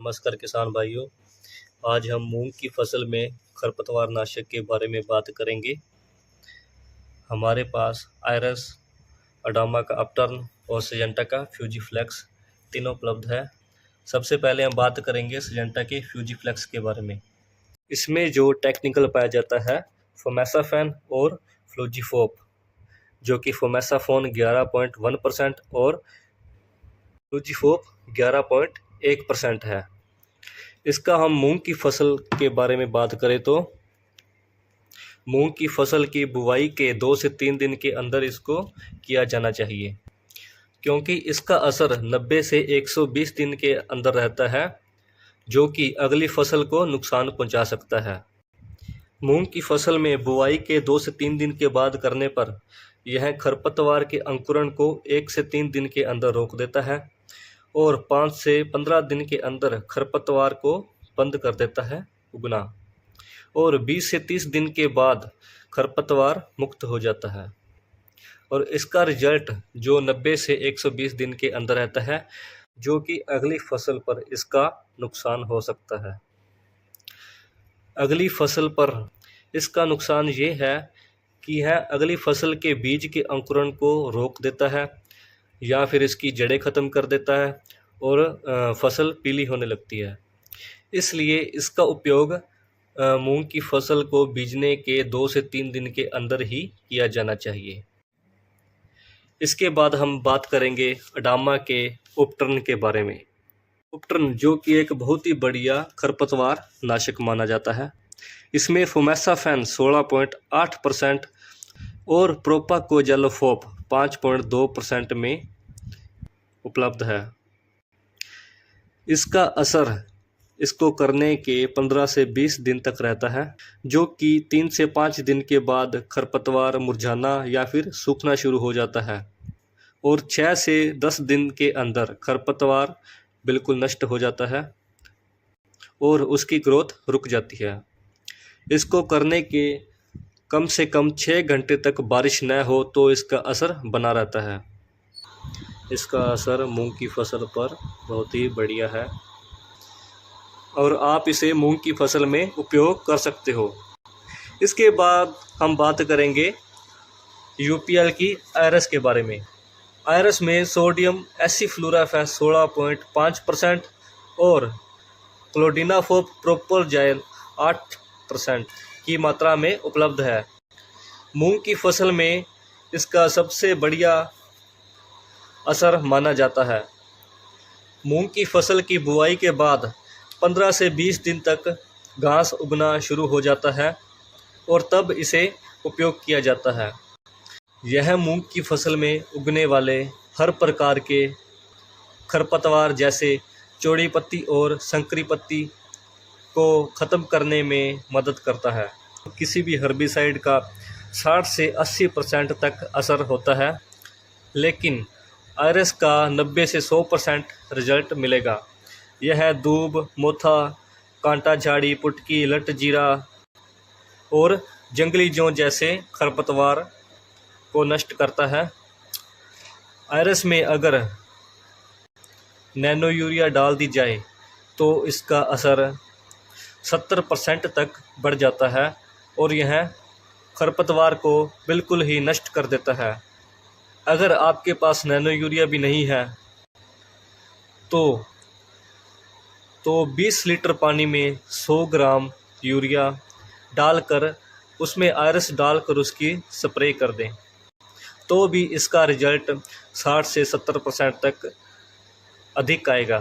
नमस्कार किसान भाइयों। आज हम मूंग की फसल में खरपतवार नाशक के बारे में बात करेंगे। हमारे पास आयरस, अडामा का अपटर्न और सिजेंटा का फ्यूजीफ्लेक्स तीनों उपलब्ध है। सबसे पहले हम बात करेंगे सिजेंटा के फ्यूजीफ्लेक्स के बारे में। इसमें जो टेक्निकल पाया जाता है फोमेसाफेन और फ्लूजीफोप, जो कि फोमेसाफोन 11.1% और फ्लूजीफोप 11.1% है। इसका हम मूंग की फसल के बारे में बात करें तो मूंग की फसल की बुवाई के 2 से 3 दिन के अंदर इसको किया जाना चाहिए, क्योंकि इसका असर 90 से 120 दिन के अंदर रहता है, जो कि अगली फसल को नुकसान पहुंचा सकता है। मूंग की फसल में बुवाई के 2 से 3 दिन के बाद करने पर यह खरपतवार के अंकुरण को 1 से 3 दिन के अंदर रोक देता है और 5 से 15 दिन के अंदर खरपतवार को बंद कर देता है उगना, और 20 से 30 दिन के बाद खरपतवार मुक्त हो जाता है। और इसका रिजल्ट जो 90 से 120 दिन के अंदर रहता है, जो कि अगली फसल पर इसका नुकसान हो सकता है। अगली फसल पर इसका नुकसान ये है कि यह अगली फसल के बीज के अंकुरण को रोक देता है या फिर इसकी जड़ें ख़त्म कर देता है और फसल पीली होने लगती है। इसलिए इसका उपयोग मूंग की फसल को बीजने के 2 से 3 दिन के अंदर ही किया जाना चाहिए। इसके बाद हम बात करेंगे अडामा के उपटर्न के बारे में। उपटर्न जो कि एक बहुत ही बढ़िया खरपतवार नाशक माना जाता है। इसमें फोमेसाफेन 16.8% और प्रोपाकोजेलोफोप 5.2% में उपलब्ध है। इसका असर इसको करने के 15 से 20 दिन तक रहता है, जो कि 3 से 5 दिन के बाद खरपतवार मुरझाना या फिर सूखना शुरू हो जाता है और 6 से 10 दिन के अंदर खरपतवार बिल्कुल नष्ट हो जाता है और उसकी ग्रोथ रुक जाती है। इसको करने के कम से कम 6 घंटे तक बारिश न हो तो इसका असर बना रहता है। इसका असर मूंग की फसल पर बहुत ही बढ़िया है और आप इसे मूंग की फसल में उपयोग कर सकते हो। इसके बाद हम बात करेंगे यूपीएल की आयरस के बारे में। आयरस में सोडियम एसिफ्लूराफेस 16.5% और क्लोडिनाफोप प्रोपोरजाइल 8% की मात्रा में उपलब्ध है। मूंग की फसल में इसका सबसे बढ़िया असर माना जाता है। मूंग की फसल की बुआई के बाद 15 से 20 दिन तक घास उगना शुरू हो जाता है और तब इसे उपयोग किया जाता है। यह मूंग की फसल में उगने वाले हर प्रकार के खरपतवार जैसे चौड़ी पत्ती और संकरी पत्ती को ख़त्म करने में मदद करता है। किसी भी हर्बिसाइड का 60 से 80% तक असर होता है, लेकिन आयरस का 90 से 100% रिजल्ट मिलेगा। यह दूब, मोथा, कांटा झाड़ी, पुटकी, लट जीरा और जंगली जौ जैसे खरपतवार को नष्ट करता है। आयरस में अगर नैनो यूरिया डाल दी जाए तो इसका असर 70% तक बढ़ जाता है और यह खरपतवार को बिल्कुल ही नष्ट कर देता है। अगर आपके पास नैनो यूरिया भी नहीं है तो 20 लीटर पानी में 100 ग्राम यूरिया डालकर उसमें आयरस डालकर उसकी स्प्रे कर दें, तो भी इसका रिजल्ट 60 से 70% तक अधिक आएगा।